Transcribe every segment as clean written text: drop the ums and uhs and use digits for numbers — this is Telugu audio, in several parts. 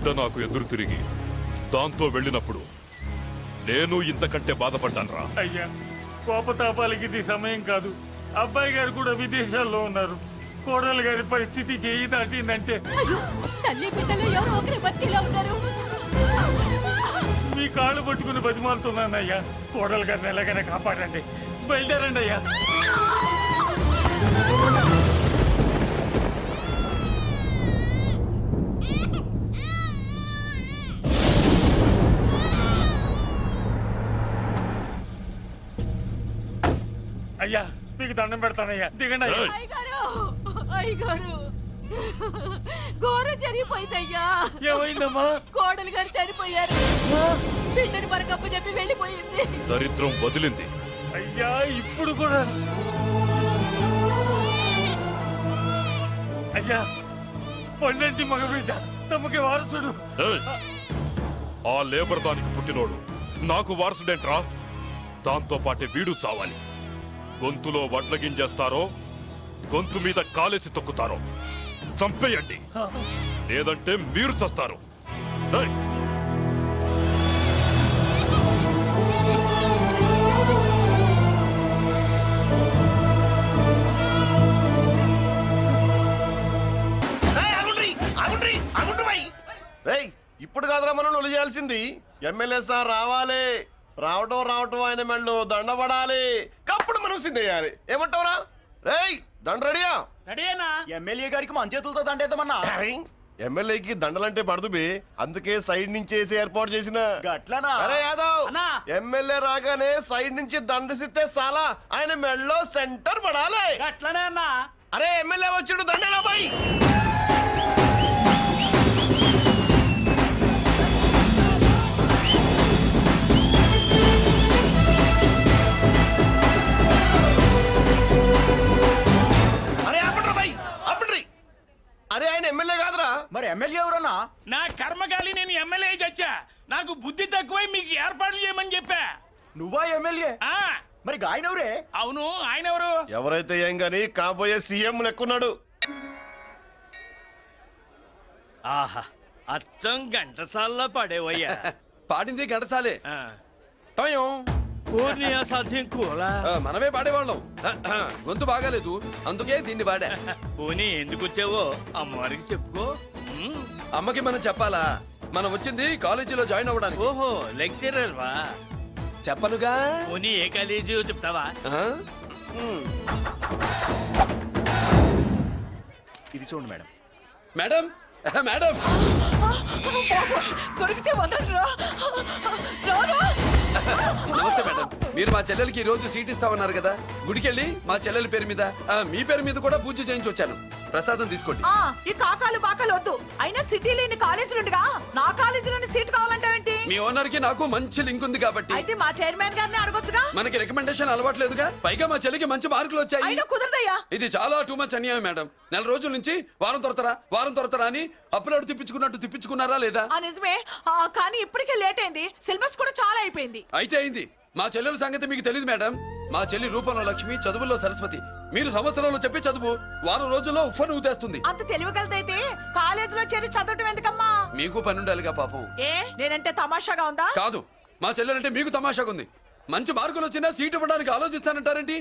బిడ్డ నాకు ఎదురు తిరిగి దాంతో వెళ్ళినప్పుడు నేను ఇంతకంటే బాధపడ్డానురా. అయ్యా, కోపతాపాలకి ఇది సమయం కాదు. అబ్బాయి గారు కూడా విదేశాల్లో ఉన్నారు. కోడలు గారి పరిస్థితి చేయి దాటిందంటే తల్లి బిడ్డలు ఎవరో ఒకరి బతికిలా ఉన్నారు. మీ కాళ్ళు పట్టుకుని బతిమాలుతున్నానయ్యా. కోడలు గారిని ఎలాగైనా కాపాడండి. బయలుదేరండి అయ్యా. అయ్యా, మీకు దండం పెడతానయ్యా. దిగండి అయ్యా. అయ్యగారు ఘోరం జరిగిపోయిందయ్యా. ఏమైందమ్మా? కోడలు గారు చనిపోయారు. బిడ్డని మనకప్ప చెప్పి వెళ్ళిపోయింది. దరిద్రం వదిలింది. అయ్యా, ఇప్పుడు కూడా అయ్యా, పండంటి మగబిడ్డ తమకి వారసుడు. ఆ లేబర్ దానికి పుట్టినోడు నాకు వారసుడేంట్రా? దాంతో పాటే వీడు చావాలి. గొంతులో వడ్ల గింజేస్తారో గొంతు మీద కాలేసి తొక్కుతారో చంపేయండి, లేదంటే మీరు చస్తారు. ఇప్పుడు కాదురా మనం ఒళ్ళు చేయాల్సింది. ఎమ్మెల్యే సార్ రావాలి. రావటం ఆయన మెళ్ళు దండపడాలి. కప్పుడు మనం సిద్ధేయాలి. ఏమంటావురా? రేయ్, దండ రెడీయా? రెడీనా? ఎమ్మెల్యే గారికి మన చేతులతో దండేద్దామన్నా. ఎమ్మెల్యేకి దండలంటే పడుతుబి, అందుకే సైడ్ నుంచి వేసి ఏర్పాటు చేసిన. గట్లనా? అరే యాదవ్, ఎమ్మెల్యే రాగానే సైడ్ నుంచి దండసిస్తే చాలా ఆయన మెళ్ళో సెంటర్ పడాలి. గట్లనే అన్నా. అరే ఎమ్మెల్యే వచ్చాడు, దండేనా బాయ్. అరే ఆయన ఎమ్మెల్యే కాదురా. మరి ఎమ్మెల్యే ఎవరన్నా? నా కర్మకాలి, నేను ఎమ్మెల్యే చచ్చా. నాకు బుద్ధి తక్కువై మీకు ఏర్పాట్లు చేయమని చెప్పా. నువ్వా ఎమ్మెల్యే? మరి ఆయన ఎవరే? అవును, ఆయన ఎవరు? ఎవరైతే ఏం గాని కాబోయే సీఎం లెక్కున్నాడు. ఆహా, అచ్చం ఘంటసాల్లో పడేవయ్యా. పాడింది ఘంటసాలే. సాధ్యం కూలా మనమే పాడేవాళ్ళం. గొంతు బాగాలేదు, అందుకే దీన్ని పాడా. పోనీ ఎందుకు వచ్చావో అమ్మవారికి చెప్పుకో. అమ్మకి మనం చెప్పాలా? మనం వచ్చింది కాలేజీలో జాయిన్ అవ్వడానికి. ఓహో, లెక్చరర్ వా? చెప్పనుగా. పోనీ ఏ కాలేజీ చెప్తావా? ఇది చూడండి మేడం. మేడం మేడం దొరికితే వదలరా. నమస్తే మేడం. మీరు మా చెల్లెలకి ఈ రోజు సీట్ ఇస్తామన్నారు కదా, గుడికెళ్ళి మా చెల్లెల పేరు మీద మీ పేరు మీద కూడా పూజ చేయించి వచ్చాను. ప్రసాదం తీసుకోండి. ఈ కాకాలు బాకాలు వద్దు. అయినా సిటీ లేని కాలేజీలుండగా నా కాలేజీలోని సీట్ కావాలంటావేంటి? మీ ఓనర్ కి నాకు మంచి లింక్ ఉంది కాబట్టి. అయితే మా చైర్మన్ గారిని అడగొచ్చుగా. మనకి రికమెండేషన్ అలవాట్లేదుగా. పైగా మా చెల్లికి మంచి మార్కులు వచ్చాయి. అయినా కుదరదయ్యా. ఇది చాలా టూ మచ్ అన్యాయం మేడం. నెల రోజుల నుంచి వారం తొరతరా అని అప్లోడ్ తిప్పించుకున్నట్టు తిప్పించుకున్నారా లేదా? నిజమే, కానీ ఇప్పటికే లేట్ అయింది. సిలబస్ కూడా చాలా అయిపోయింది. అయితే అయింది. మా చెల్లెల సంగతి మీకు తెలియదు మేడం. మా చెల్లి రూపంలో లక్ష్మి, చదువుల్లో సరస్వతి. మీరు సంవత్సరంలో చెప్పే చదువు వారం రోజుల్లో ఉఫ్ఫను ఊతేస్తుంది. అంత తెలివిగలదైతే కాలేజీలో చేరి చదవటం ఎందుకమ్మా? మీకు పని ఉండాలిగా పాపం. నేనంటే తమాషాగా ఉందా? కాదు, మా చెల్లెలంటే మీకు తమాషాగా ఉంది. మంచి మార్కులు వచ్చినా సీట్ ఇవ్వడానికి ఆలోచిస్తానంటారేంటి?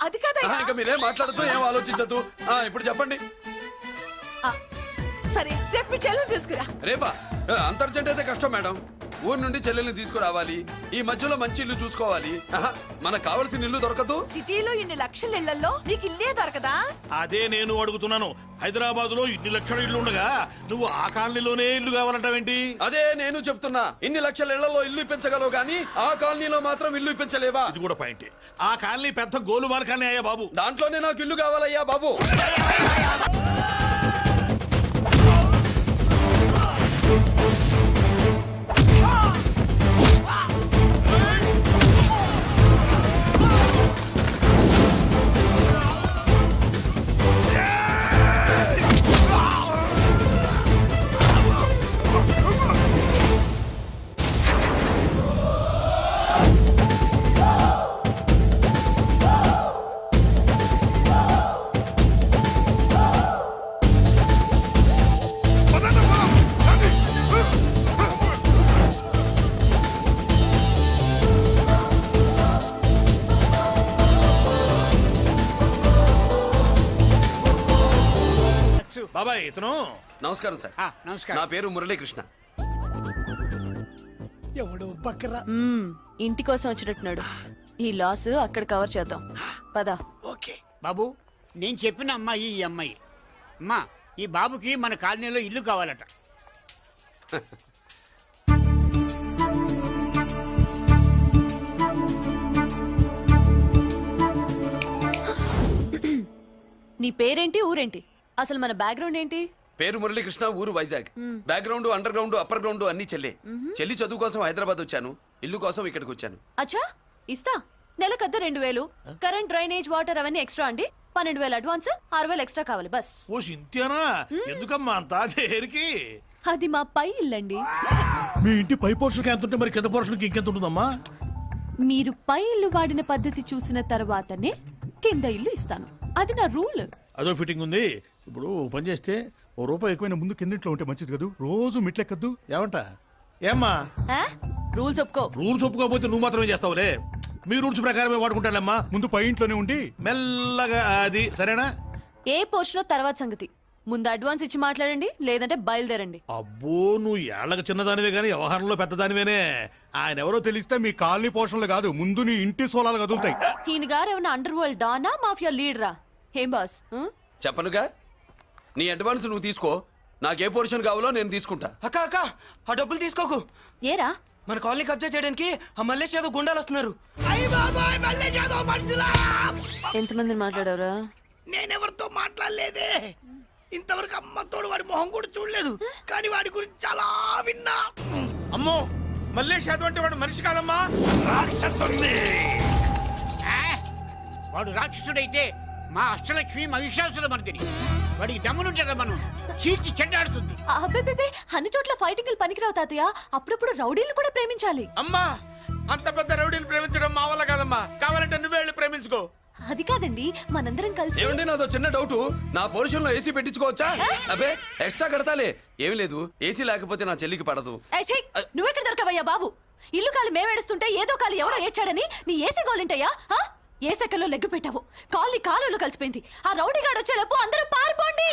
అది కదా. ఇంకా మీరేం మాట్లాడుతూ ఏం ఆలోచించద్దు. ఇప్పుడు చెప్పండి. సరే, రేపు మీ చెల్లెలు తీసుకురా. రేపా? అంత అర్జెంట్ అయితే కష్టం మేడం. ఊరు నుండి చెల్లెల్ని తీసుకురావాలి. ఈ మధ్యలో మంచి ఇల్లు చూసుకోవాలి. మనకు కావలసిన ఇల్లు దొరకదు. సిటీలో ఇన్ని లక్షల ఇళ్లలో నీకు ఇల్లే దొరకదా? అదే నేను అడుగుతున్నాను. హైదరాబాద్ లో ఇన్ని లక్షల ఇల్లు ఉండగా నువ్వు ఆ కాలనీలోనే ఇల్లు కావాలంటావేంటి? అదే నేను చెప్తున్నా. ఇన్ని లక్షల ఇళ్లలో ఇల్లు ఇప్పించగలవు గానీ ఆ కాలనీలో మాత్రం ఇల్లు ఇప్పించలేవా? ఇది కూడా పాయింట్. ఆ కాలనీ పెద్ద గోలుమార్ కాలనీ అయ్యా బాబు. దాంట్లోనే నాకు ఇల్లు కావాలయ్యా బాబు. నమస్కారం సార్. నమస్కారం. నా పేరు మురళీకృష్ణ. ఎవడు బకరా ఇంటి కోసం వచ్చినట్టున్నాడు. ఈ లాస్ అక్కడ కవర్ చేద్దాం పద. ఓకే బాబు, నేను చెప్పిన అమ్మాయి ఈ అమ్మాయి. అమ్మా, ఈ బాబుకి మన కాలనీలో ఇల్లు కావాలట. నీ పేరేంటి, ఊరేంటి, అసలు మన బ్యాక్గ్రౌండ్ ఏంటి? పేరు మురళీకృష్ణ, ఊరు Vizag. Background, under ground, upper ground అన్ని చెల్లె. చెల్లి చదువు కోసం హైదరాబాద్ వచ్చాను, ఇల్లు కోసం ఇక్కడికి వచ్చాను. అచ్చా, ఇస్తా. నెలకద్ద 2000, కరెంట్, డ్రైనేజ్, వాటర్ అవన్నీ ఎక్స్ట్రా అండి. 12,000 అడ్వాన్స్, 6,000 ఎక్స్ట్రా కావాలి బస్. ఓ సింత్యానా, ఎందుకమ్మా అంత దేనికి? అది మా పై ఇల్లండి. మీ ఇంటి పై పోర్షన్కి ఎంత ఉంటే మరి కింద పోర్షన్కి ఇంకెంత ఉంటుందమ్మా? మీరు పై ఇల్లు వాడిన పద్ధతి చూసిన తర్వాతనే కింద ఇల్లు ఇస్తాను. అది నా రూల్. అదో ఫిట్టింగ్ ఉంది. ఇప్పుడు ఓ పని చేస్తే ఓ రూపాయి ఎక్కువైనా ముందు కిందింట్లో ఉంటే మంచిది కదూ. రోజు మిట్లెక్కద్దు ఏమంట? ఏమ్మా, రూల్స్ ఒప్పుకో. రూల్స్ ఒప్పుకోకపోతే నువ్వు మాత్రమే చేస్తావులే. మీ రూల్స్ ప్రకారమే వాడుకుంటానమ్మా. ముందు పై ఇంట్లోనే ఉండి మెల్లగా అది, సరేనా? ఏ పోర్షన్ తర్వాత సంగతి. ముందు అడ్వాన్స్ ఇచ్చి మాట్లాడండి, లేదంటే బయలుదేరండి. అబ్బో, నువ్వు ఏళ్ళకి చిన్నదానివే గానీ వ్యవహారంలో పెద్దదానివేనే. ఆయన ఎవరో తెలిస్తే మీ కాలనీ పోషణలు కాదు, ముందు నీ ఇంటి సోలాలు కదులుతాయి. ఈయన గారు ఏమన్నా అండర్ వరల్డ్ డానా, మాఫియా లీడరా? ఏం బాస్? చెప్పనుగా, నీ అడ్వాన్స్ నువ్వు తీసుకో. నాకే పోర్షన్ కావాలో నేను తీసుకుంటా. అక్క అక్క, ఆ డబ్బులు తీసుకోకు. ఏరా? మన కాలనీ కబ్జా చేయడానికి ఆ మల్లేష్ యాదవ్ గుండాలు వస్తున్నారు. ఎంతమందిని మాట్లాడారా? నేనెవరితో మాట్లాడలేదే. ఇంతవరకు అమ్మతోడు వాడి మొహం కూడా చూడలేదు, కానీ వాడి గురించి చాలా విన్నా. అమ్మో, మల్లేష్ యాదవ్ అంటే వాడు మనిషి కాదమ్మా, రాక్షసుని. వాడు రాక్షసుడైతే మా అష్టలక్ష్మి మహిషాసుల మర్దిని. వాడికి దమ్మునుంటారా మనం చీల్చి చెడ్డాడుతుంది. అబ్బే, అన్ని చోట్ల ఫైటింగ్ పనికిరావు తాతయ్య. అప్పుడప్పుడు రౌడీలు కూడా ప్రేమించాలి. అమ్మా, అంత పెద్ద రౌడీని ప్రేమించడం మా వల్ల కాదమ్మా. కావాలంటే నువ్వే వెళ్ళి ప్రేమించుకో. అది కాదండి, మనందరం కలిసి. ఏమండి, నాదో చిన్న డౌట్. నా పోర్షన్ లో ఏసీ పెట్టించుకోవచ్చా? అబ్బే, ఎక్స్ట్రా కడతాలే. ఏమి లేదు, ఏసీ లేకపోతే నా చెల్లికి పడదు. నువ్వెక్కడ దొరకవయ్యా బాబు? ఇల్లు కాలి మేమేడుస్తుంటే ఏదో కాలి ఎవరో ఏడ్చాడని నీ ఏసీ గోలింటయ్యా? ఏ సెకల్లో లెగ్గు పెట్టావు? కాలి కాలులో కలిసిపోయింది. ఆ రౌడీ గాడు వచ్చేలోపు అందరూ పారిపోండి.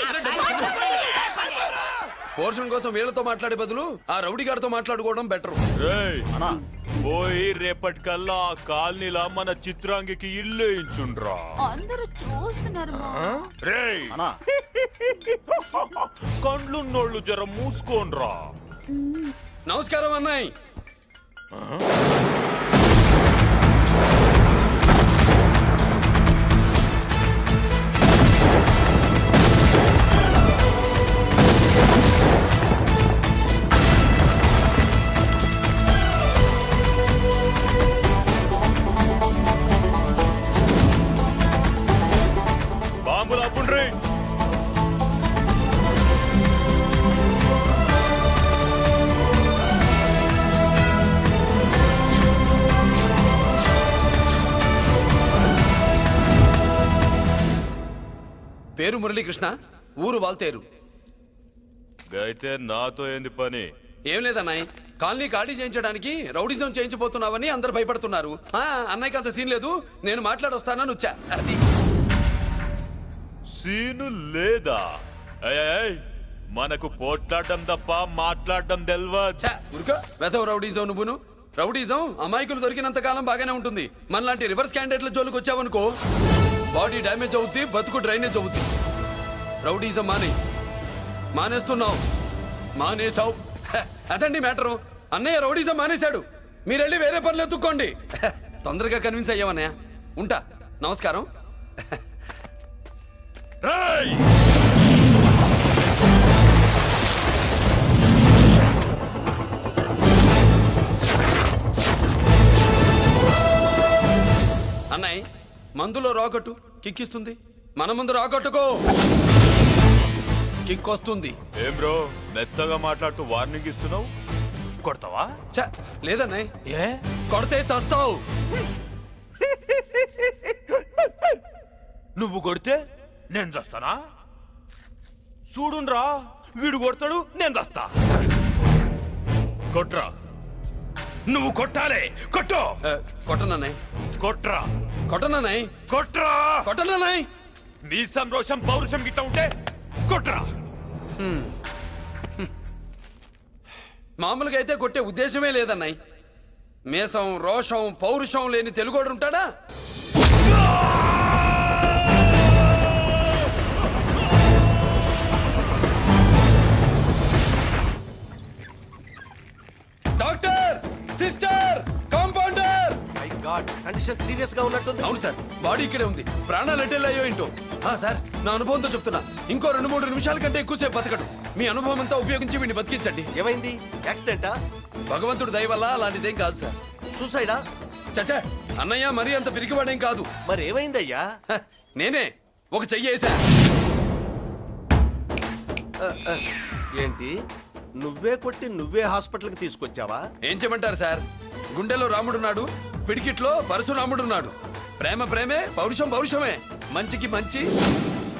పోర్షన్ కోసం వీళ్ళతో మాట్లాడే బదులు ఆ రౌడీ గారితో మాట్లాడుకోవడం బెటర్. పోయి రేపటికల్లా ఆ కాలనీలా మన చిత్రాంగికి ఇల్లు ఇచ్చుండ్రా. అందరూ చూస్తున్నారు. రేయ్, కండ్లున్నోళ్ళు జర మూసుకోండ్రా. నమస్కారం అన్నాయ్. బాంబులు ఆపుండ్రీ. పేరు మురళీకృష్ణ, ఊరు వాల్తేరు. అయితే నాతో ఏంది పని? ఏం లేదన్నాయ్, కాలనీ ఖాళీ చేయించడానికి రౌడీజం చేయించబోతున్నావని అందరు భయపడుతున్నారు. అన్నయ్యకి అంత సీన్ లేదు, నేను మాట్లాడొస్తానని వచ్చా. అది సీను లేదా? ఏయ్, మనకు పోట్లాడడం తప్ప మాట్లాడడం తెల్వా. ఉరుకో, వెధవ రౌడీజం నువ్వును. రౌడీజం అమాయకులు దొరికినంత కాలం బాగానే ఉంటుంది. మనలాంటి రివర్స్ క్యాండిడేట్ల జోలికి వచ్చావనుకో, బాడీ డ్యామేజ్ అవుద్ది, బతుకు డ్రైనేజ్ అవుద్ది. రౌడీజం మానేస్తున్నావు, మానేసావు. అదండి మ్యాటరు. అన్నయ్య రౌడీజం మానేశాడు, మీరెళ్ళి వేరే పనులు ఎత్తుక్కోండి. తొందరగా కన్విన్స్ అయ్యావన్నయ్య. ఉంటా, నమస్కారం. రేయ్, అన్నయ్య, మందులో రాకట్టు కిక్కిస్తుంది, మన ముందు రాకట్టుకో కిక్ వస్తుంది. ఏం బ్రో, మెత్తగా మాట్లాడుతూ వార్నింగ్ ఇస్తున్నావు? కొడతావా? లేదన్నయ్య, ఏ కొడితే చస్తావు. నువ్వు కొడితే నేను చస్తానా? చూడుండ్రా, వీడు కొడతాడు, నేను చస్తా. కొట్రా, నువ్వు కొట్టాలే. కొట్టు. కొట్టనన్నయ్య, కొట్రా. కొట్టనన్నయ్య, కొట్రా. కొట్టనన్నయ్య. నీ సంతోషం పౌరుషం గిట్ట ఉంటే కొట్రా. మామూలుగా అయితే కొట్టే ఉద్దేశమే లేదన్నాయ్. మేషం రోషం పౌరుషం లేని తెలుగోడు ఉంటాడా? Doctor, sister, compounder. Condition serious గా ఉన్నట్టుంది. అవును సార్, బాడీ ఇక్కడే ఉంది. ప్రాణాలు ఎట్టెళ్ళాయో ఏంటో. సార్, నా అనుభవంతో చెప్తున్నా, ఇంకో 2-3 నిమిషాల కంటే ఎక్కువసేపు బతకడు. మీ అనుభవం అంతా ఉపయోగించి వీడిని బతికించండి. ఏమైంది? యాక్సిడెంటా? భగవంతుడు దయ వల్ల అలాంటిదేం కాదు సార్. సూసైడా? చచ్చా, అన్నయ్య మరీ అంత పిరికివాడేం కాదు. మరి ఏమైందయ్యా? నేనే ఒక చెయ్యి వేసా. ఏంటి, నువ్వే కొట్టి నువ్వే హాస్పిటల్కి తీసుకొచ్చావా? ఏం చేయమంటారు సార్, గుండెలో రాముడున్నాడు, పిడికిట్లో పరశురాముడున్నాడు. ప్రేమ ప్రేమే, పౌరుషం పౌరుషమే. మంచికి మంచి,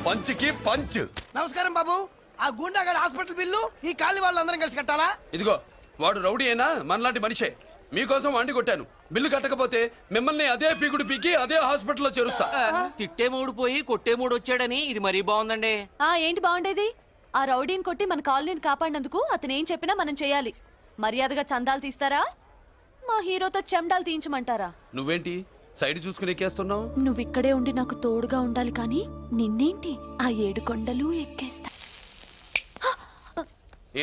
పంచికి పంచ్. నమస్కారం బాబు. ఆ గుండాగడ్ హాస్పిటల్ బిల్లు ఈ కాలి వాళ్ళందరం కలిసి కట్టాలా? ఇదిగో, వాడు రౌడీ అయినా మనలాంటి మనిషే. మీకోసం వండి కొట్టాను. బిల్లు కట్టకపోతే మిమ్మల్ని అదే పీకుడు పీకి అదే హాస్పిటల్లో చేరుస్తా. తిట్టే మూడు పోయి కొట్టే మూడు వచ్చాడని ఇది మరీ బాగుందండి. ఏంటి బాగుండేది? ఆ రౌడీని కొట్టి మన కాలనీని కాపాడినందుకు అతను ఏం చెప్పినా మనం చేయాలి. మర్యాదగా చందాలు తీస్తారా, మా హీరోతో చెండాలు తీయించమంటారా? నువ్వేంటి సైడ్ చూసుకుని ఎక్కేస్తున్నావు? నువ్విక్కడే ఉండి నాకు తోడుగా ఉండాలి కానీ నిన్నేంటి ఆ 7 కొండలు ఎక్కేస్తా.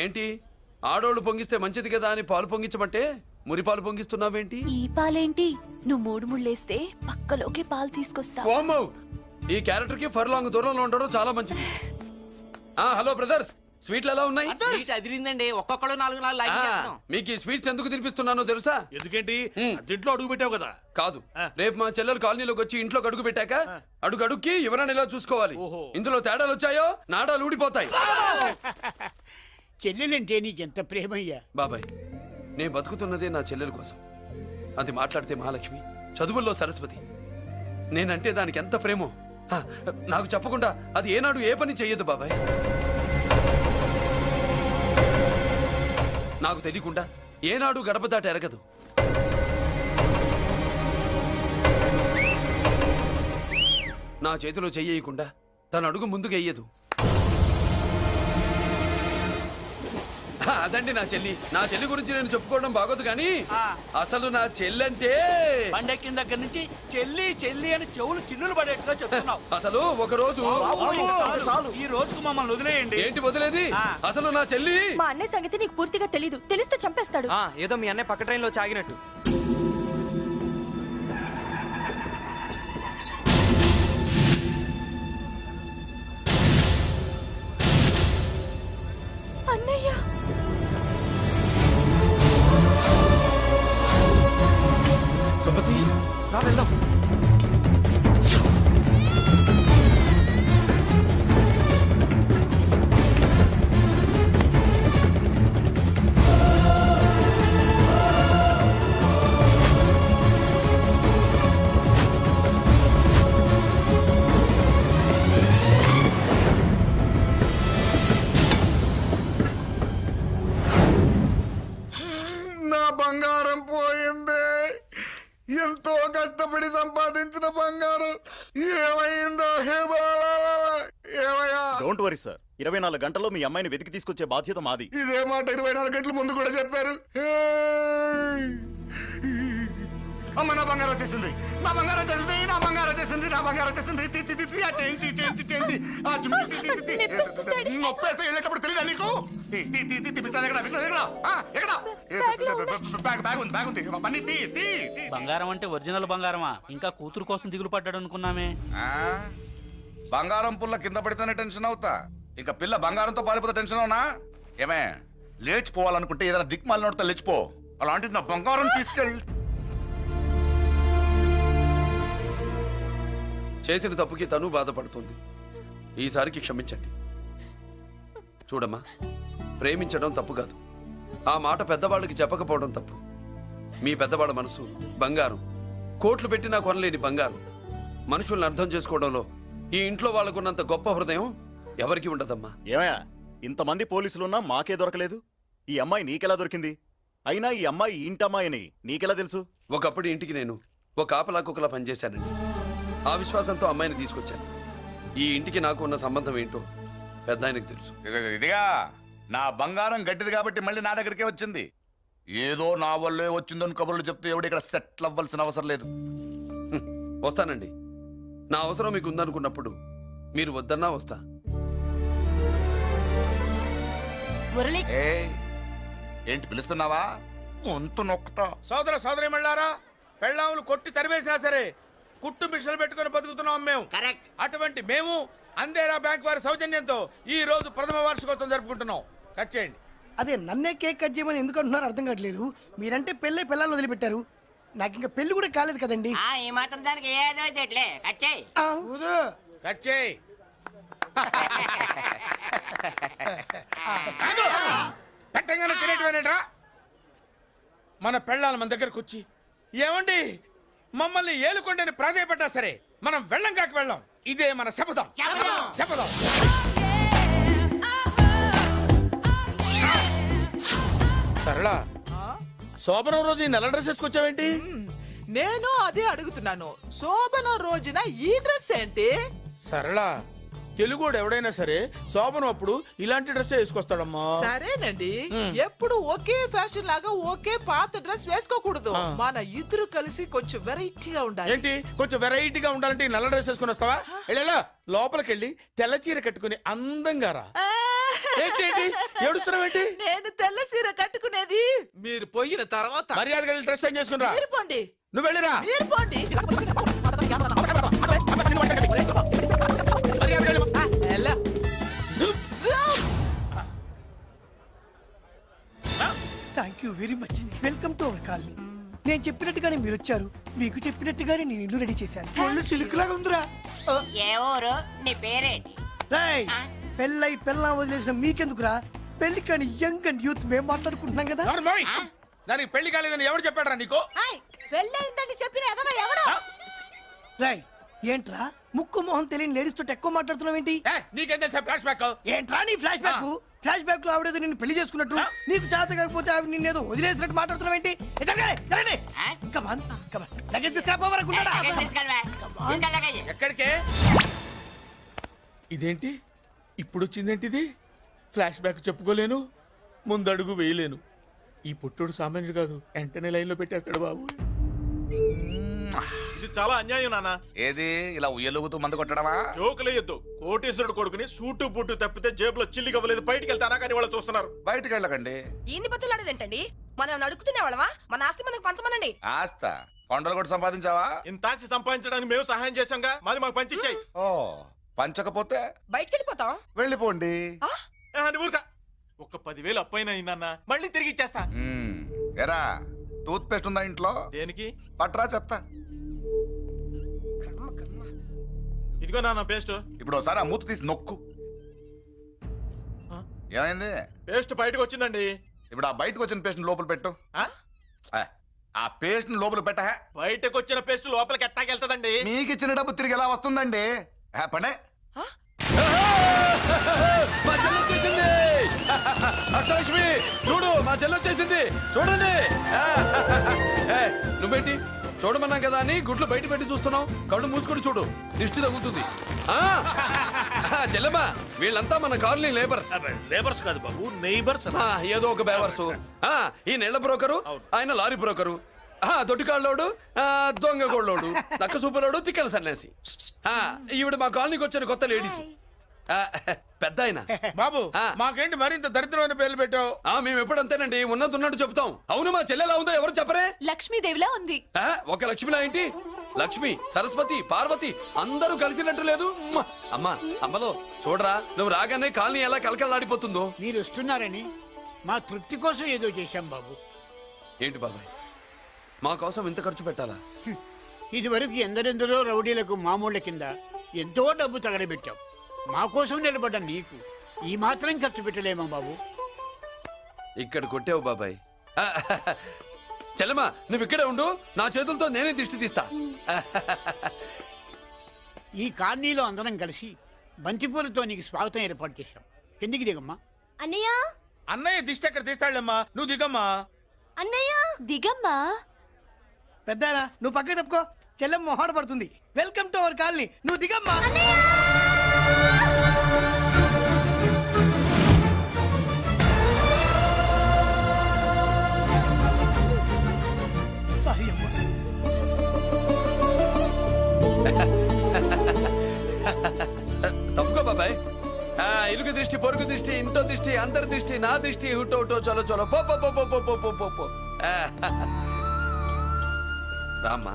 ఏంటి, ఆడోళ్ళు పొంగిస్తే మంచిది కదా అని పాలు పొంగించమంటే మురి పాలు పొంగిస్తున్నావేంటి? ఈ పాలేంటి, నువ్వు 3 ముళ్ళేస్తే పక్కలోకే పాలు తీసుకొస్తా. వామ్మో, ఈ క్యారెక్టర్ కి ఫర్ లాంగ్ దూరంలో ఉండడం చాలా మంచిది. హలో బ్రదర్స్, స్వీట్లు ఎలా ఉన్నాయి? అదిరిందండి, ఒక్కొక్కడు 4 లైక్ చేస్తాం. మీకు ఈ స్వీట్స్ ఎందుకు తినిపిస్తున్నానో తెలుసా? ఎందుకేంటి దీంట్లో అడుగు పెట్టావు కదా. కాదు, రేపు మా చెల్లెలు కాలనీలోకి వచ్చి ఇంట్లో అడుగు పెట్టాక అడుగు అడుక్కి ఎవరైనా ఇలా చూసుకోవాలి. ఇందులో తేడాలు వచ్చాయో నాడాలు ఊడిపోతాయి. చెల్లెలంటే నీకెంత ప్రేమయ్యా. బాబాయ్, నేను బతుకుతున్నదే నా చెల్లెల కోసం. అది మాట్లాడితే మహాలక్ష్మి, చదువుల్లో సరస్వతి. నేనంటే దానికి ఎంత ప్రేమో నాకు చెప్పకుండా అది ఏనాడు ఏ పని చెయ్యదు బాబాయ్. నాకు తెలియకుండా ఏనాడు గడప దాట ఎరగదు. నా చేతిలో చెయ్యకుండా తన అడుగు ముందుకు వెయ్యదు. అదండి నా చెల్లి. నా చెల్లి గురించి నేను చెప్పుకోవడం బాగోదు కానీ అసలు నా చెల్లి అంటే పండెక్కిన దగ్గర నుంచి చెల్లి చెల్లి అని చెవులు చిల్లులు పడేట్టుగా చెప్తున్నావు. అసలు ఒక రోజు ఈ రోజుకు మమ్మల్ని వదిలేయండి. ఏంటి వదిలేది? అసలు నా చెల్లి మా అన్నయ్య సంగతి నీకు పూర్తిగా తెలీదు. తెలిస్తే చంపేస్తాడు. ఏదో మీ అన్నయ్య పక్క ట్రైన్ లో చాగినట్టు. అన్నయ్య సుమతి, రా వెళ్దాం. నా బంగారం పోయింది. ఎంతో కష్టపడి సంపాదించిన బంగారం ఏమైందో? ఏమయ్యా? డోంట్ వరీ సార్, 24 గంటల్లో మీ అమ్మాయిని వెతికి తీసుకొచ్చే బాధ్యత మాది. ఇదే మాట 24 గంటల ముందు కూడా చెప్పారు. అమ్మ, నా బంగారం వచ్చేసింది, నా బంగారం వచ్చేసింది, నా బంగారం వచ్చేసింది, నా బంగారం వచ్చేసింది. నొప్పేస్తే వెళ్ళేటప్పుడు తెలియదా నీకు? బ్యాగ్ ఉంది పని తీ. బంగారం అంటే ఒరిజినల్ బంగారమా? ఇంకా కూతురు కోసం దిగులు పడ్డాడు అనుకున్నామే. బంగారం పుల్ల కింద పడితేనే టెన్షన్ అవుతా, ఇంకా పిల్ల బంగారంతో పారిపోతే టెన్షన్ అవునా? ఏమే, లేచిపోవాలనుకుంటే ఏదైనా దిక్మాల నోడితే లేచిపో. అలాంటిది నా బంగారం తీసుకెళ్ళి. చేసిన తప్పుకి తను బాధపడుతుంది. ఈసారికి క్షమించండి. చూడమ్మా, ప్రేమించడం తప్పు కాదు, ఆ మాట పెద్దవాళ్ళకి చెప్పకపోవడం తప్పు. మీ పెద్దవాళ్ళ మనసు బంగారం, కోట్లు పెట్టినా కొనలేని బంగారం. మనుషుల్ని అర్థం చేసుకోవడంలో ఈ ఇంట్లో వాళ్ళకున్నంత గొప్ప హృదయం ఎవరికి ఉండదమ్మా. ఏమయ్యా, ఇంతమంది పోలీసులున్నా మాకే దొరకలేదు. ఈ అమ్మాయి నీకెలా దొరికింది? అయినా ఈ అమ్మాయి ఇంటమ్మాయిని నీకెలా తెలుసు? ఒకప్పుడు ఇంటికి నేను ఒక కాపలా కుక్కలా పనిచేశానండి. ఆ విశ్వాసంతో అమ్మాయిని తీసుకొచ్చాను. ఈ ఇంటికి నాకు ఉన్న సంబంధం ఏంటో పెద్ద ఆయనకు తెలుసు. ఇదిగా నా బంగారం గట్టిది కాబట్టి మళ్ళీ నా దగ్గరికే వచ్చింది. ఏదో నా వల్లే వచ్చిందని కబుర్లు చెప్తే ఎవడు ఇక్కడ సెటిల్ అవ్వాల్సిన అవసరం లేదు. వస్తానండి. నా అవసరం మీకు ఉందనుకున్నప్పుడు మీరు వద్దన్నా వస్తా. మురళి ఏ ఏంటి పిలుస్తున్నావా? వంతు నొక్కుతా. సోదర సోదరి మళ్ళారా, పెళ్ళాములు కొట్టి తరివేసినా సరే కుట్టు మిషన్లు పెట్టుకుని బతుకుతున్నాం మేము. కరెక్ట్. అటువంటి మేము అందేరా బ్యాంక్ వారి సౌజన్యంతో ఈ రోజు ప్రథమ వార్షికోత్సవం జరుపుకుంటున్నాం. కట్ చేయండి. అదే నన్నే కేక్ కట్ చేయమని ఎందుకు అంటున్నారు అర్థం కావట్లేదు. మీరంటే పెళ్ళై పిల్లలు వదిలిపెట్టారు, నాకు ఇంకా పెళ్లి కూడా కాలేదు కదండి. ఈ మాత్రం దానికి ఏదో చెట్లే కట్ చేయి. కట్ చేయి. పెట్టంగానే తినేటివేనేట్రా? మన పెళ్ళాలు మన దగ్గరకు వచ్చి ఏమండి మమ్మల్ని ఏలుకొండని ప్రాధాయపడ్డా సరే మనం వెళ్ళం కాక వెళ్ళం. ఇదే మన శపథం. శపథం. సరళ, శోభనం రోజు ఈ నల్ల డ్రెస్ వేసుకొచ్చావేంటి? నేను అదే అడుగుతున్నాను. శోభన రోజున ఈ డ్రెస్ ఏంటి? సరళ, తెలుగుడు ఎవడైనా సరే శోభనం అప్పుడు ఇలాంటి డ్రెస్ వేసుకొస్తాడమ్మా. సరేనండి, ఎప్పుడు ఒకే ఫ్యాషన్ లాగా ఒకే పాత డ్రెస్ వేసుకోకూడదు. మన ఇద్దరు కలిసి కొంచెం వెరైటీగా ఉండాలి. ఏంటి కొంచెం వెరైటీగా ఉండాలంటే ఈ నల్ల డ్రెస్ వేసుకుని వస్తావా? వెళ్ళా లోపలికి వెళ్ళి తెల్ల చీర కట్టుకుని అందంగా రా. ఏంటి ఏడుస్తున్నావేంటి? నేను తెల్ల సీర కట్టుకునేది మీరు పోయిన తర్వాత. మర్యాదగా వెళ్ళి డ్రెస్ చేంజ్ చేసుకుని రా. మీరు పోండి. నువ్వు వెళ్ళిరా. మీరు పోండి. Thank you very much. Welcome to our colony. నేను చెప్పినట్టుగానే మీరు వచ్చారు, మీకు చెప్పినట్టుగానే నేను ఇల్లు రెడీ చేశాను. ఒళ్ళు సిల్క్ లాగా ఉందిరా. ఏ ఊరు? నీ పేరేంటి? రేయ్, పెళ్ళై పెళ్ళం వదిలేసిన మీకెందుకురా? పెళ్లి కాని యంగ్ అండ్ యూత్ మేము మాట్లాడుకుంటున్నాం కదా. దానికి పెళ్లి కాలేదని ఎవరు చెప్పాడరా నీకు? పెళ్ళయిందని చెప్పిన ఎదవ ఎవరు? రాయ్, ఏంట్రా ముక్కు మొహం తెలియని లేడీస్ తోటి ఎక్కువ మాట్లాడుతున్నావు ఏంటి? నీకేం తెలుసా ఫ్లాష్ బ్యాక్? ఏంట్రా నీ ఫ్లాష్ బ్యాక్? ఫ్లాష్ బ్యాక్ లో ఆవిడేదో నిన్ను పెళ్లి చేసుకున్నట్టు, నీకు చేత కాకపోతే ఆవిడ నిన్నేదో వదిలేసినట్టు మాట్లాడుతున్నావు ఏంటి? ఎక్కడికే? ఇదేంటి ఇప్పుడు వచ్చిందేంటి? ఇది ఫ్లాష్ బ్యాక్ చెప్పుకోలేను, ముందడుగు వేయలేను. ఈ పుట్టుడు సామాన్యుడు కాదు, వెంటనే లైన్ లో పెట్టేస్తాడు బాబు. ఇది చాలా అన్యాయం నాన్న. ఏది ఇలా ఉయ్యలుగుతూ మందు కొట్టడమా? జోకులేయొద్దు. కోటేశ్వరుడు కొడుకుని సూటు బుట్టు తప్పితే జేబులో చిల్లి కవ్వలేదు, బయటికి వెళ్తానా కానీ వాళ్ళు చూస్తున్నారు. బయటికి వెళ్ళకండి. ఈయన్ని బతులాడేదేంటండి? మనం నడుకుతున్న వాళ్ళమా? మన ఆస్తి మనకు పంచమనండి. ఆస్త కొండలు కూడా సంపాదించావా? ఇంత ఆస్తి సంపాదించడానికి మేము సహాయం చేశాంగా, మాది మాకు పంచిచ్చాయి. ఓ, పంచకపోతే బయటికి వెళ్ళిపోతాం. వెళ్ళిపోండి. ఊరుక. ఒక 10,000 అప్పైనా నాన్న, మళ్ళీ తిరిగి ఇచ్చేస్తా. ఎరా, టూత్ పేస్ట్ ఉందా ఇంట్లో? దేనికి? పట్రా చెప్తా. ఇదిగో నాన్న పేస్ట్. ఇప్పుడు ఒకసారి ఆ మూత తీసి నొక్కు. ఏమైంది? పేస్ట్ బయటకు వచ్చిందండి. ఇప్పుడు ఆ బయటకు వచ్చిన పేస్ట్ లోపల పెట్టు. ఆ పేస్ట్ లోపల పెట్ట. బయటకు వచ్చిన పేస్ట్ లోపలికి ఎట్టాకెళ్తదండి? మీకు ఇచ్చిన డబ్బు తిరిగి ఎలా వస్తుందండి? పనే మా చెల్లి వచ్చేసింది. అష్టలక్ష్మి చూడు, మా చెల్లి వచ్చేసింది. చూడండి. నువ్వేంటి చూడమన్నాం కదా అని గుడ్లు బయట పెట్టి చూస్తున్నావు? కళ్ళు మూసుకొని చూడు, దిష్టి తగ్గుతుంది. చెల్లెమ్మా, వీళ్ళంతా మన కాలనీ లేబర్స్. లేబర్స్ కాదు బాబు, నైబర్స్. ఏదో ఒక బేవర్సు. ఈ నెల బ్రోకరు, ఆయన లారీ బ్రోకరు, దొడ్డికాళ్ళోడు, దొంగ గోళ్ళోడు, నక్క సూపరోడు, తిక్కల సన్యాసి. ఈవిడ మా కాలనీకి వచ్చిన కొత్త లేడీస్. పెద్ద ఆయన. బాబు, మాకేంటి మరింత దరిద్రమైన పేర్లు పెట్టావు? మేము ఎప్పుడంతేనండి, ఉన్నట్టు చెప్తాం. అవును, మా చెల్లెలా ఉందో ఎవరు చెప్పరే? లక్ష్మీదేవిలా ఉంది. ఒక లక్ష్మిలా ఏంటి? లక్ష్మి, సరస్వతి, పార్వతి అందరూ కలిసినట్టు లేదు. అమ్మా, అమ్మలో చూడరా, నువ్వు రాగానే కాలనీ ఎలా కలకలాడిపోతుందో. మీరు వస్తున్నారని మా తృప్తి కోసం ఏదో చేశాం బాబు. ఏంటి బాబాయ్, మా కోసం ఇంత ఖర్చు పెట్టాలా? ఇది వరకు ఎందరెందరో రౌడీలకు మామూళ్ళ కింద ఎంతో డబ్బు తగలబెట్టాం. మా కోసం నిలబడ్డ నీకు ఈ మాత్రం ఖర్చు పెట్టలేమా బాబు? ఇక్కడ కొట్టావు బాబాయ్. చెల్లెమ్మా, నువ్వు ఇక్కడే ఉండు, నా చేతులతో నేనే దిష్టి తీస్తా. ఈ కాలనీలో అందరం కలిసి బంతిపూలతో నీకు స్వాగతం ఏర్పాటు చేశాం. కిందికి దిగమ్మా. అన్నయ్య, అన్నయ్య దిష్టి ఎక్కడ తీస్తాడమ్మా, నువ్వు దిగమ్మా. అన్నయ్య దిగమ్మా. పెద్దాయనా, నువ్వు పక్కకి తప్పుకో, చెల్లెమ్మ మొహాట పడుతుంది. వెల్కమ్ టు అవర్ కాలనీ, నువ్వు దిగమ్మా. పొరుగు దిష్టి ఇంట్లో దిష్టి అందరి దిష్టి నా దిష్టి హుటో హుటో చలో చలో పో పో పో పో పో పో పో పో పో రామ్మా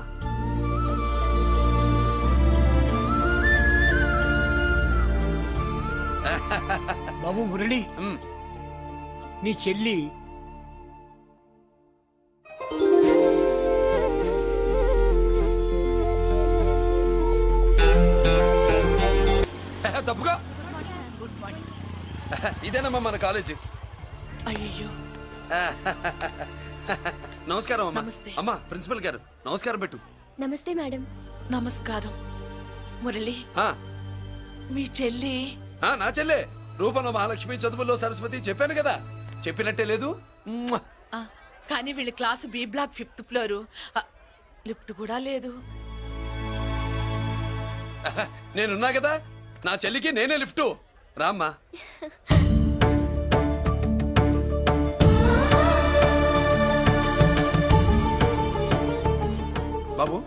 బాబు మురళి ఉమ్. నీ చెల్లి తప్పుగా ఇదేనమ్మా మన కాలేజీ అయ్యో నమస్కారం అమ్మా నమస్తే. అమ్మా ప్రిన్సిపల్ గారు నమస్కారం పెట్టు నమస్తే మేడం. నమస్కారం మురళి ఆ, మీ చెల్లి నా చెల్లె రూపంలో మహాలక్ష్మి చదువుల్లో సరస్వతి చెప్పాను కదా చెప్పినట్టే లేదు మ్మ్. ఆ, కానీ వీళ్ళ class B block 5th floor lift కూడా లేదు. నేనున్నా కదా నా చెల్లికి నేనే లిఫ్ట్ రామ్మా బాబు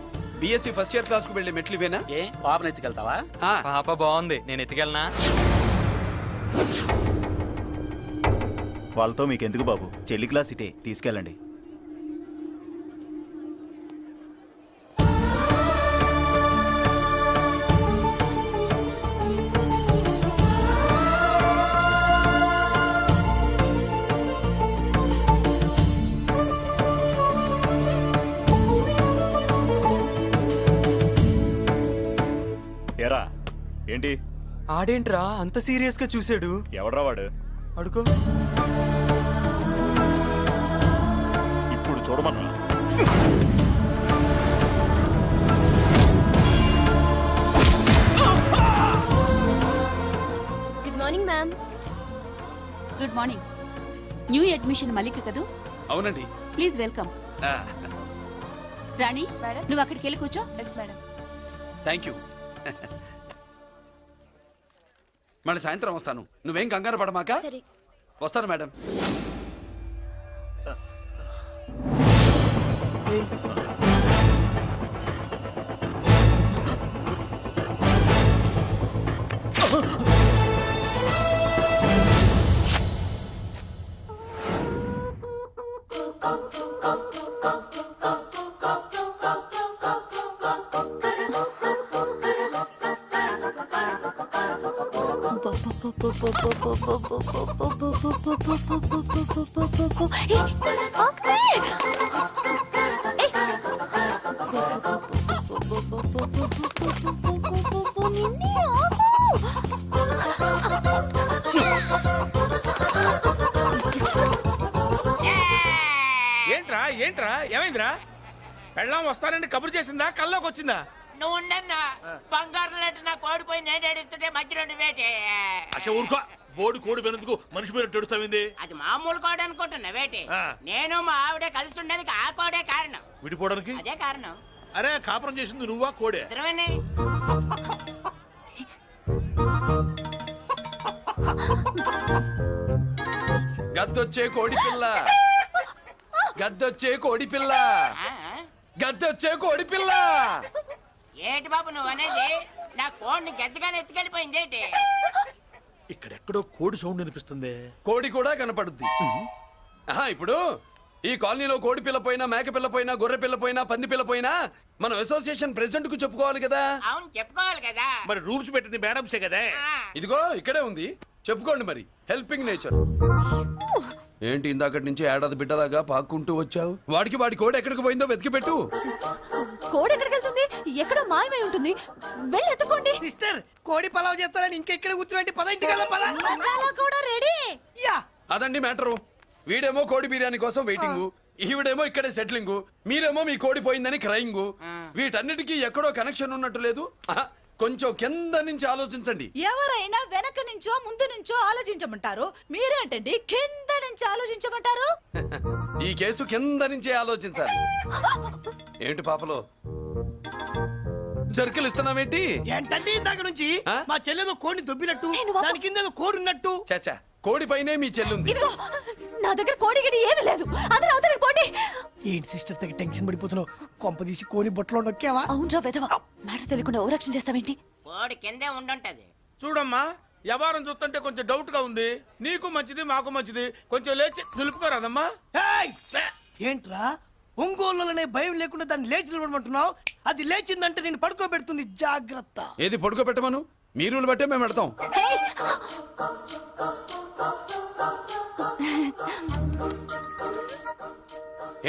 బిఎస్సి ఫస్ట్ ఇయర్ క్లాస్ కు వెళ్ళి మెట్లు ఇవేనా ఏ పాపను ఎత్తుకెళ్తావా ఆ. పాప బాగుంది నేను ఎత్తుకెళ్ళనా వాళ్ళతో మీకెందుకు బాబు చెల్లి క్లాస్ ఇటే తీసుకెళ్ళండి. ఏరా ఏంటి ఆడేంట్రా అంత సీరియస్ గా చూసాడు ఎవడ్రా వాడు? అడుకో ఇప్పుడు చూడమన్నా. Good morning ma'am. Good morning. New admission Mallika కదూ? అవునండి ప్లీజ్ వెల్కమ్. ఆ, రాణి నువ్వు అక్కడికి వెళ్ళి కూర్చో. థ్యాంక్ యూ మళ్ళీ సాయంత్రం వస్తాను నువ్వేం కంగారు పడమాక. సరే. వస్తాను మేడం. ఏంట్రా ఏంట్రా ఏమైందిరా? పెళ్ళాం వస్తానండి కబురు చేసిందా కల్లోకి వచ్చిందా? నువ్వు ఉండన్నా బంగారం లాంటి నా కోడిపోయి నేను ఏడుస్తుంటే మధ్యలో నువ్వేటే అసలు ఊరుకో బోర్డు కోడి పెనందుకు మనిషి మీద తెడుస్తావింది. అది మామూలు కోడి అనుకుంటున్నా వేటే ఆ. నేను మా ఆవిడే కలిసి ఉండడానికి ఆ కోడే కారణం. విడిపోవడానికి అదే కారణం. అరే కాపురం చేసింది నువ్వా కోడే? ఇద్దరమేనే. గద్దొచ్చే కోడి పిల్ల గద్దొచ్చే కోడి పిల్ల ఆ? గద్దొచ్చే కోడి పిల్ల. ఏటి బాబు నువ్వు అనేది? నా కోడిని గద్దగానే ఎత్తుకెళ్ళిపోయింది ఏంటి? ఇక్కడెక్కడో కోడి సౌండ్ అనిపిస్తుంది. కోడి కూడా కనపడుద్ది. ఆహా, ఇప్పుడు ఈ కాలనీలో కోడి పిల్ల పోయినా మేక పిల్ల పోయినా గొర్రె పిల్ల పోయినా పంది పిల్ల పోయినా మనం అసోసియేషన్ ప్రెసిడెంట్ కు చెప్పుకోవాలి కదా. అవును చెప్పుకోవాలి కదా. మరి రూల్స్ పెట్టింది మేడమ్సే కదా. ఆ. ఇదిగో ఇక్కడే ఉంది చెప్పుకోండి మరి. Helping nature. ఏంటి ఇందాకటి నుంచి ఏడాది బిడ్డలాగా పాక్కుంటూ వచ్చావు? వాడి కోడి ఎక్కడికి పోయిందో వెతికి పెట్టు. కోడి ఎక్కడికి వెళ్తుంది? ఎక్కడో మాయమై ఉంటుంది. వెళ్ళి ఎత్తుకోండి. సిస్టర్ కోడి పలావ్ చేస్తారని ఇంకెక్కడ కూర్చోండి పద ఇంటికి పద. మసాలా కూడా రెడీ. యా అదండి మ్యాటరు. వీడేమో కోడి బిర్యానీ కోసం వెయిటింగ్, ఈవిడేమో ఇక్కడే సెటిలింగ్, మీరేమో మీ కోడి పోయిందని క్రయింగ్. వీటన్నిటికీ ఎక్కడో కనెక్షన్ ఉన్నట్టు లేదు. ఆహా, కొంచెం కింద నుంచి ఆలోచించండి. ఎవరైనా వెనక నుంచో ముందు నుంచో ఆలోచించమంటారు, మీరేంటండి కింద నుంచి ఆలోచించమంటారు? ఈ కేసు కింద నుంచే ఆలోచించాలి. ఏంటి పాపలో జర్కలు ఇస్తున్నావేంటి? ఏంటంటే ఇందాక నుంచి ఆ? మా చెల్లెదో కోడిని దొబ్బినట్టు ఏ, నువ్వు దాని కింద ఏదో కోడి ఉన్నట్టు. చాచా కోడి పైనే మీ చెల్లుంది. ఇదిగో నా దగ్గర కోడి గిడి ఏమీ లేదు. అందరూ అవతలికి పోండి. ఏంటి సిస్టర్ దగ్గర టెన్షన్ పడిపోతున్నావు? కొంప తీసి కోని బొట్టలో నొక్కావా? అవునరా వెధవ. మ్యాటర్ తెలియకుండా ఓ రక్షణ చేస్తావేంటి? కోడి కిందే ఉండుంటది. చూడమ్మా వ్యవహారం చూస్తుంటే కొంచెం డౌట్ గా ఉంది. నీకు మంచిది మాకు మంచిది, కొంచెం లేచి నిలుపుకోరాదమ్మా. ఏయ్! ఏంట్రా ఒంగోలులోనే భయం లేకుండా దాన్ని లేచి నిలబడమంటున్నావు? అది లేచిందంటే నేను పడుకోబెడుతుంది, జాగ్రత్త. ఏది పడుకోబెట్టమను, మీ రూల్ బట్టే మేము పెడతాం.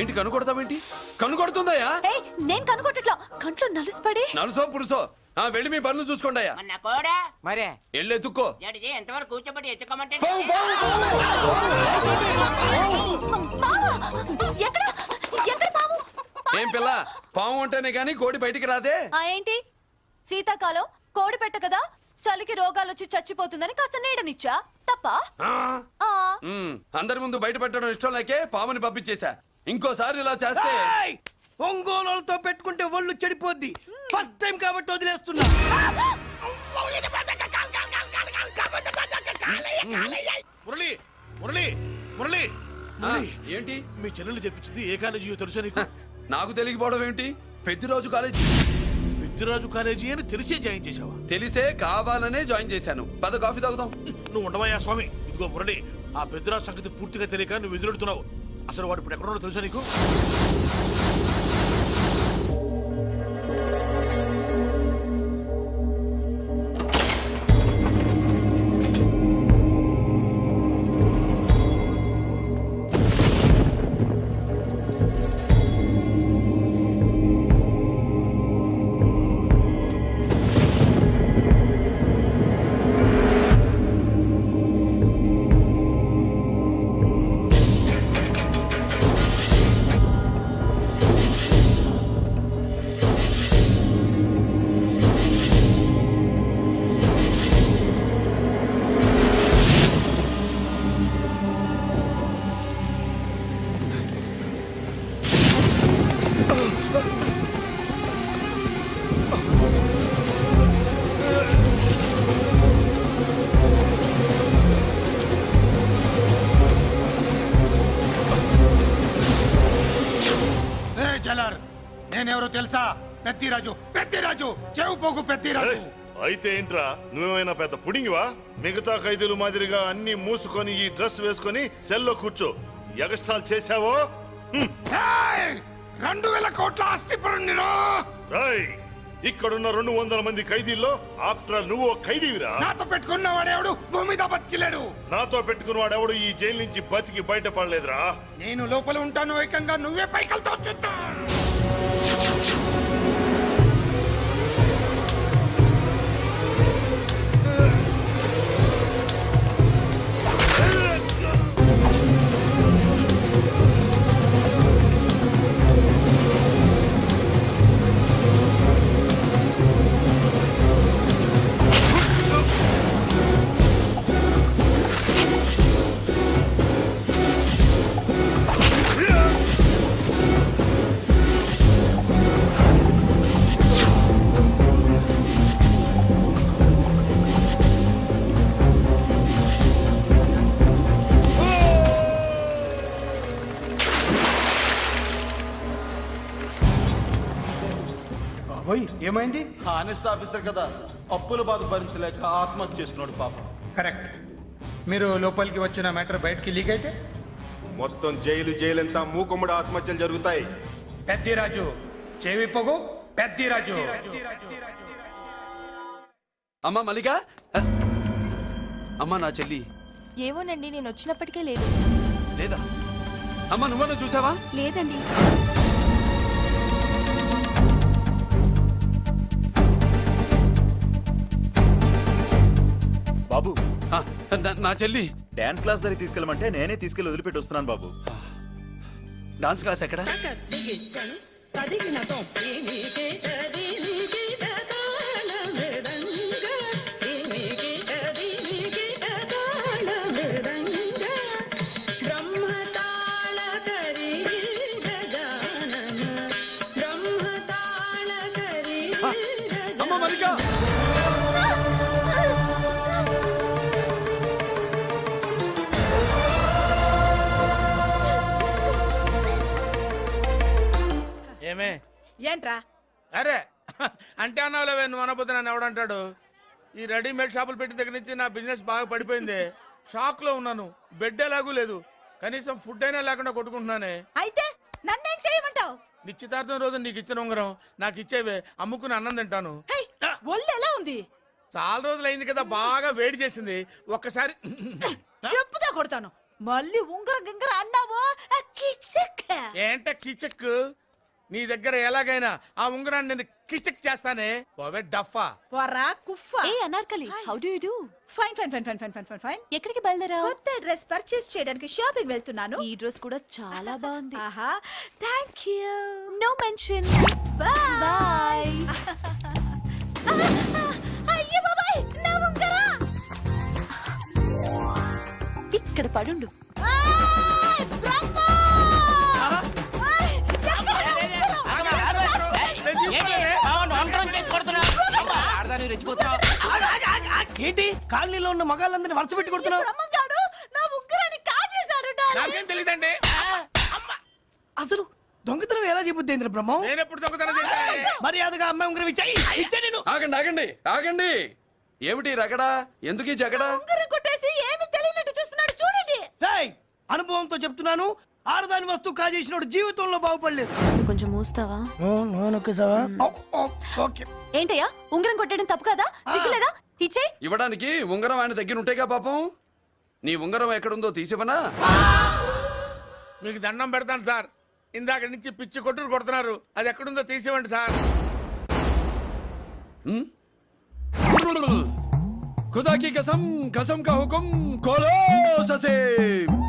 ఏంటి కనుకొడతావేంటి? కనుకొడుతుందయ్యా? ఏయ్, నేను కనుగొట్టట్లా, కంట్లో నలుసుపడి. నలుసో పురుసో వెళ్ళి మీ పనులు చూసుకోండి అయ్యా. మరే వెళ్ళి ఎత్తుక్కో. ఎంతవరకు కూర్చోబెట్టి ఎత్తుకోమంటే పావు, పావు, మావా, ఎక్కడ ఎక్కడ పాము? ఏం పిల్ల, పాము ఉంటేనే గాని కోడి బయటికి రాదే. ఏంటి శీతాకాలం కోడి పెట్ట కదా, చలికి రోగాలు వచ్చి చచ్చిపోతుందని కాస్త నీడనిచ్చా, తప్ప? అందరి ముందు బయట పెట్టడం ఇష్టం లేకే పాముని పంపించేశా. ఇంకోసారి ఇలా చేస్తే ఏయ్! ఒంగోలులతో పెట్టుకుంటే ఒళ్ళు చెడిపోద్ది. ఫస్ట్ టైం కాబట్టి వదిలేస్తున్నా. మురళి మురళి మురళి ఏంటి మీ చెల్లెలు చెప్పించింది ఏ కాలేజీ తెలుసా నీకు? నాకు తెలియకపోవడం ఏంటి? పెద్దిరాజు కాలేజీ. పెద్దిరాజు కాలేజీ అని తెలిసే జాయిన్ చేసావా? తెలిసే కావాలనే జాయిన్ చేశాను. పద కాఫీ తాగుదాం. నువ్వు ఉండవయ్యా స్వామి. ఇదిగో మురళి, ఆ పెద్దిరాజు సంగతి పూర్తిగా తెలియక నువ్వు ఎదురెడుతున్నావు. అసలు వాడు ఇప్పుడు ఎక్కడున్నాడో తెలుసా నీకు? నేనెవరో తెలుసా? పెద్దిరాజు, పెద్దిరాజు, చెవు పోగు పెద్దిరాజు. అయితే ఏంట్రా, నువ్వేమైనా పెద్ద పుడింగివా? మిగతా ఖైదీలు మాదిరిగా అన్ని మూసుకొని ఈ డ్రెస్ వేసుకొని సెల్లో కూర్చో. ఎగస్ట్రాల్ చేశావో 2000 కోట్ల ఆస్తి పరుణ్ణిరో. ఇక్కడున్న 200 మంది ఖైదీల్లో ఆఫ్టర్ నువ్వు ఒక ఖైదీవిరా. నాతో పెట్టుకున్న వాడెవడు భూమి మీద బతికిలేడు. నాతో పెట్టుకున్నవాడెవడు ఈ జైలు నుంచి బతికి బయటపడలేదురా. నేను లోపల ఉంటాను, ఏకంగా నువ్వే పైకలతో చూద్దాం. ఏమైంది? హానెస్ట్ ఆఫీసర్ కదా, అప్పుల బాధ భరించలేక ఆత్మహత్య చేస్తున్నాడు పాపం. కరెక్ట్. మీరు లోపలికి వచ్చిన మ్యాటర్ బయటికి లీక్ అయితే మొత్తం జైలంతా మూకుమ్మడి ఆత్మహత్యలు జరుగుతాయి. పెద్దిరాజు, చెవి పొగు పెద్దిరాజు. అమ్మా మల్లిక, అమ్మా నా చెల్లి ఏమోనండి, నేను వచ్చినప్పటికే లేదు. లేదా? అమ్మా నువ్వన్నా చూసావా? లేదండి. బాబు, నా చెల్లి డాన్స్ క్లాస్ దగ్గర తీసుకెళ్ళమంటే నేనే తీసుకెళ్ళి వదిలిపెట్టి వస్తున్నాను బాబు. డాన్స్ క్లాస్ ఎక్కడ? అమ్మ మల్లిక, ఏమే ఏంట్రా? అరే అంటే అన్నావులేవే, నువ్వు అనబోతే నన్ను ఎవడంటాడు? ఈ రెడీమేడ్ షాపులు పెట్టిన దగ్గర నుంచి నా బిజినెస్ బాగా పడిపోయింది. షాక్ లో ఉన్నాను. బెడ్ ఎలాగూ లేదు, కనీసం ఫుడ్ అయినా లేకుండా కొట్టుకుంటున్నానే. అయితే నన్నేం చేయమంటావు? నిశ్చితార్థం రోజు నీకు ఇచ్చిన ఉంగరం నాకు ఇచ్చేవే, అమ్ముకుని అన్నం తింటాను. ఒళ్ళు ఎలా ఉంది? చాలా రోజులు అయింది కదా, బాగా వేడి చేసింది. ఒక్కసారి చెప్పుదా కొడతాను. మళ్ళీ ఉంగరం గింగర అన్నావో ఏంట కిచక్? నీ దగ్గర ఎలాగైనా ఆ ఉంగరాన్ని నేను కిచక్ చేస్తానే. పోవే డఫా. వరా కుఫా. ఏ Anarkali, how do you do? Fine fine fine fine fine fine fine. ఎక్కడికి బయలుదేరావు? కొత్త డ్రెస్ పర్చేస్ చేయడానికి షాపింగ్ వెళ్తున్నాను. ఈ డ్రెస్ కూడా చాలా బాగుంది. ఆహా, థాంక్యూ. No mention. బై. అయ్యో బాబాయ్, నా ఉంగరా ఇక్కడ పడుండు. ఏంటి కాలనీలో ఉన్న మగాళ్ళందరినీ వరుస పెట్టి కొడుతున్నావు? నాకేం తెలియదండి. అసలు దొంగతనం ఎలా చెబుద్ది బ్రహ్మం? నేను ఎప్పుడు దొంగతనం చేశాను? మర్యాదగా అమ్మాయి ఉంగరం ఇచ్చాయి. నేను ఆగండి ఆగండి ఆగండి. ఏమిటి రగడా? ఎందుకు ఈ జగడా? కొట్టేసి ఏమి తెలియనట్టు చూస్తున్నాడు చూడండి. రేయ్, అనుభవంతో చెప్తున్నాను, ఆడదాని వస్తువు కాజేసినోడు జీవితంలో బాగుపడలేదు. కొంచెం మూస్తావా? ఓకే. ఏంటయ్యా, ఉంగరం కొట్టడం తప్పు కదా? సిగ్గులేదా? ఇచ్చే. ఇవ్వడానికి ఉంగరం ఆయన దగ్గర ఉంటేగా పాపం. నీ ఉంగరం ఎక్కడుందో తీసివనా? మీకు దండం పెడతాను సార్, ఇందాక నుంచి పిచ్చి కొట్టుడు కొడుతున్నారు. అది ఎక్కడుందో తీసివ్వండి సార్. खुदा की कसम कसम का हुकुम खोलो ससे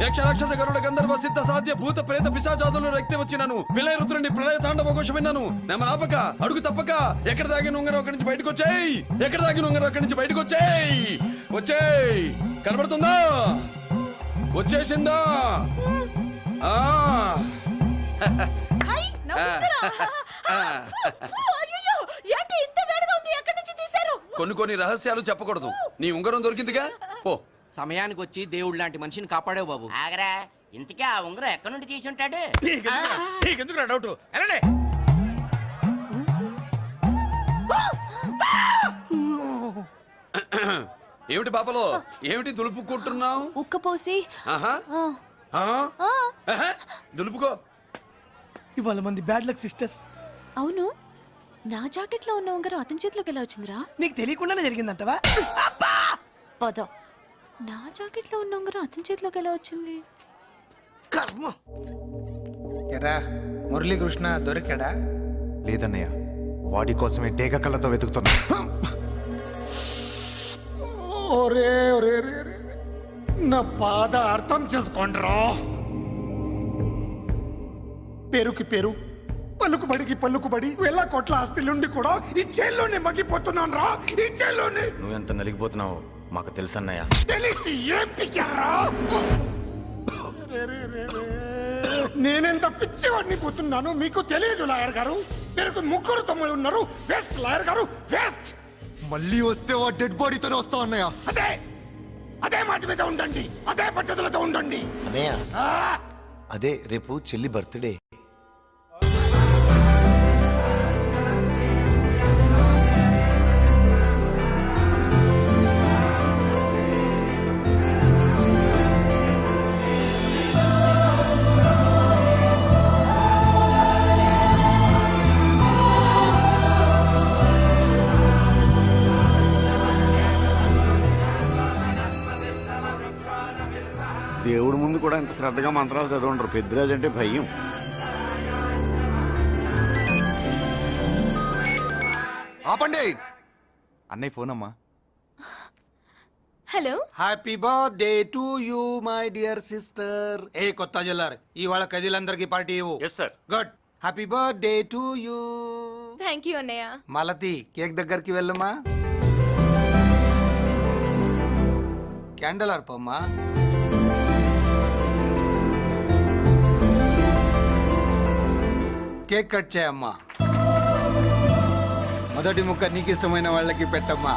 యక్ష రాక్షస గరుడ గంధర్వ సిద్ధ సాధ్య భూత ప్రేత పిశాచాదులు రక్తి వచ్చినాను విలయ రుద్రుని ప్రళయ తాండవ ఘోష విన్నాను. నెమలాపక అడుగు తప్పక ఎక్కడ దాగిన ఉంగరం అక్కడి నుంచి బయటకు వచ్చేయ్. ఎక్కడ దాగిన ఉంగరం అక్కడి నుంచి బయటకు వచ్చేయ్. వచ్చేయ్. కనబడుతుందా? వచ్చేసిందా? ఆ కొన్ని రహస్యాలు చెప్పకూడదు. నీ ఉంగరం దొరికిందిగా, ఓ సమయానికి వచ్చి దేవుడు లాంటి మనిషిని కాపాడావు బాబు. ఆగరా, ఇంతకీ ఆ ఉంగరం ఎక్కడి నుండి తీసి ఉంటాడు? నీకెందుకు డౌట్? వెళ్ళండి. ఏమిటి పాపలో, ఏమిటి దులుపుకుంటున్నావు? ఉక్కపోసి. దులుపుకో. ఇవాళ మంది బ్యాడ్ లక్ సిస్టర్. అవును, నా జాకెట్ లో ఉన్న ఉంగరం అతని చేతిలోకి ఎలా వచ్చిందిరా? నీకు తెలియకుండానే జరిగిందంటవా? పద. నా జాకెట్ లో ఉన్న ఉంగరం అతని చేతిలోకి ఎలా వచ్చింది? కర్మ. ఎరా మురళీకృష్ణ దొరికాడా? లేదన్నయ్య, వాడి కోసమే డేగ కళ్ళతో వెతుకుతున్నా. నా బాధ అర్థం చేసుకోండిరా. పేరుకి పేరు, పలుకుబడికి పలుకుబడి, వేల కోట్ల ఆస్తిలుండి కూడా ఈ జైల్లోనే మగ్గిపోతున్నాను రా. ఈ జైల్లోనే. నువ్వెంత నలిగిపోతున్నావు మాకు తెలుసన్నయ్య. తెలిసి ఏం పిక్కారా? నేనెంత పిచ్చివాడిని పోతున్నాను మీకు తెలియదు లాయర్ గారు. మీరు ముగ్గురు తమ్ముళ్ళు ఉన్నారు. వేస్ట్ లాయర్ గారు, వేస్ట్. మళ్ళీ వస్తే ఆ డెడ్ బాడీతోనే వస్తావు అన్నయ్య. అదే మాట మీద ఉండండి, అదే పట్టుదలతో ఉండండి అన్నయ్య. అదే రేపు చెల్లి బర్త్డే. దేవుడి ముందు కూడా ఇంత శ్రద్ధగా మంత్రాలు చదవంటారు. పెద్దరాజు అంటే భయం. ఆపండి. అన్నయ్య ఫోన్ అమ్మా. Hello. Happy birthday to you my dear sister. ఏ కొత్త జిల్లార్, ఇవాళ కదిలందరికీ పార్టీ ఇవ్వు. Yes sir. Good. Happy birthday to you. Thank you అన్నయ్య. మాలతి, కేక్ దగ్గరికి వెళ్ళమ్మా. క్యాండల్ అర్పమ్మా. కేక్ కట్ చేయమ్మా. మొదటి ముక్క నీకు ఇష్టమైన వాళ్ళకి పెట్టమ్మా.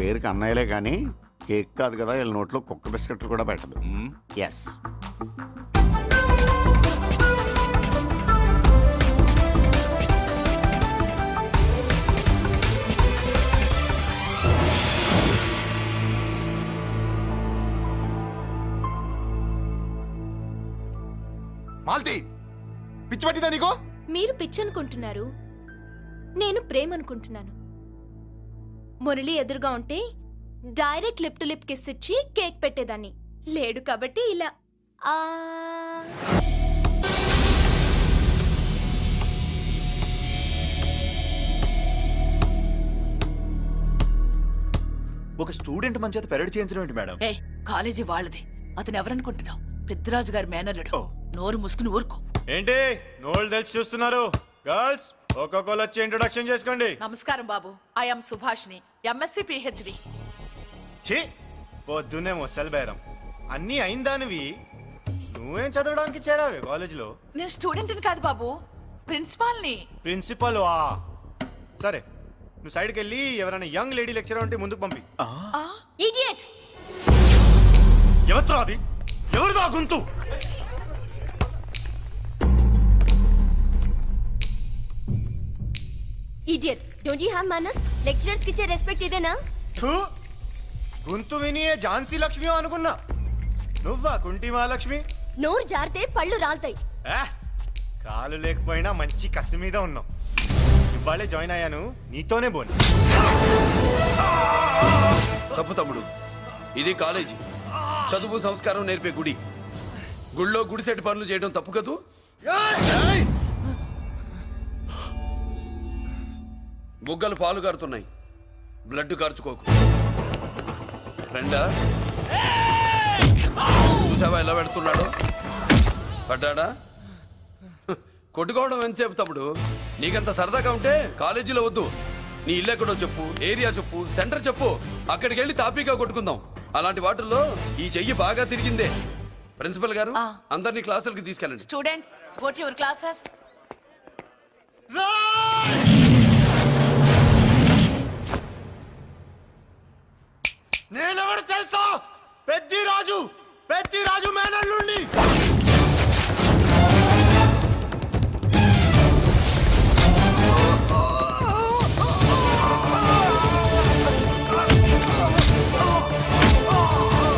పేరుకి అన్నయ్యలే కానీ కేక్ కాదు కదా వీళ్ళ నోట్లో కుక్క బిస్కెట్లు కూడా పెట్టదు ఎస్ మాల్తి పిచ్చి పట్టిందా నీకు? మీరు పిచ్చి అనుకుంటున్నారు, నేను ప్రేమ అనుకుంటున్నాను. మురళి ఎదురుగా ఉంటే direct lip to lip kiss ఇచ్చి కేక్ పెట్టేదాన్ని. లేడు కాబట్టి ఇలా ఆ ఒక స్టూడెంట్ మన చేత పెరడ్ చేయించడం ఏంటి మేడం? ఏ కాలేజీ వాళ్ళది, అతను ఎవరనుకుంటున్నావు? పెద్దరాజు గారి మేనల్లుడు. నోరు ముసుకుని ఊరుకో. ఏంటి నోళ్ళు తెలిసి చూస్తున్నారు? గర్ల్స్ ఒక్కొక్కరు వచ్చి ఇంట్రొడక్షన్ చేసుకోండి. నమస్కారం బాబు, ఐఎమ్ సుభాష్ని, ఎంఎస్సి పిహెచ్డి. ఛీ పొద్దున్నే ముసలి బేరం అన్నీ అయిందానివి నువ్వేం చదవడానికి చేరావే కాలేజీలో? నేను స్టూడెంట్ని కాదు బాబు, ప్రిన్సిపాల్ని. ప్రిన్సిపల్ వా? సరే నువ్వు సైడ్కి వెళ్ళి ఎవరైనా యంగ్ లేడీ లెక్చరర్ ఉంటే ముందుకు పంపి. ఇడియట్! ఎవరితో అది? ఎవరిదో ఆ గొంతు? ఇడియట్! డోంట్ యు హావ్ మనస్? లెక్చరర్స్ కి ఇచ్చే రెస్పెక్ట్ ఇదేనా? థూ, గొంతు విని ఝాన్సీ లక్ష్మి అనుకున్నా. నువ్వా కుంటి మహాలక్ష్మి? నోరు జారితే పళ్ళు రాల్తాయి. కాలు లేకపోయినా మంచి కసి మీద ఉన్నావు. ఇవాళే జాయిన్ అయ్యాను, నీతోనే బోని. తప్పు తమ్ముడు, ఇది కాలేజీ, చదువు సంస్కారం నేర్పే గుడి. గుళ్ళో గుడిసెట్ పనులు చేయడం తప్పు కదూ? బుగ్గలు పాలు కారుతున్నాయి, బ్లడ్ కార్చుకోకు. ఫ్రెండా, చూసావా ఎలా పెడుతున్నాడు? పడ్డాడా? కొట్టుకోవడం ఎంతసేపు తమ్ముడు? నీకంత సరదాగా ఉంటే కాలేజీలో వద్దు. నీ ఇల్లు ఎక్కడో చెప్పు, ఏరియా చెప్పు, సెంటర్ చెప్పు, అక్కడికి వెళ్ళి తాపీగా కొట్టుకుందాం. అలాంటి వాటిల్లో ఈ చెయ్యి బాగా తిరిగిందే. ప్రిన్సిపల్ గారు, అందరినీ క్లాసులకి తీసుకెళ్ళండి. Students, go to your classes. నేనెవరు తెలుసా? పెద్దిరాజు, పెద్దిరాజు మేనల్లుడు.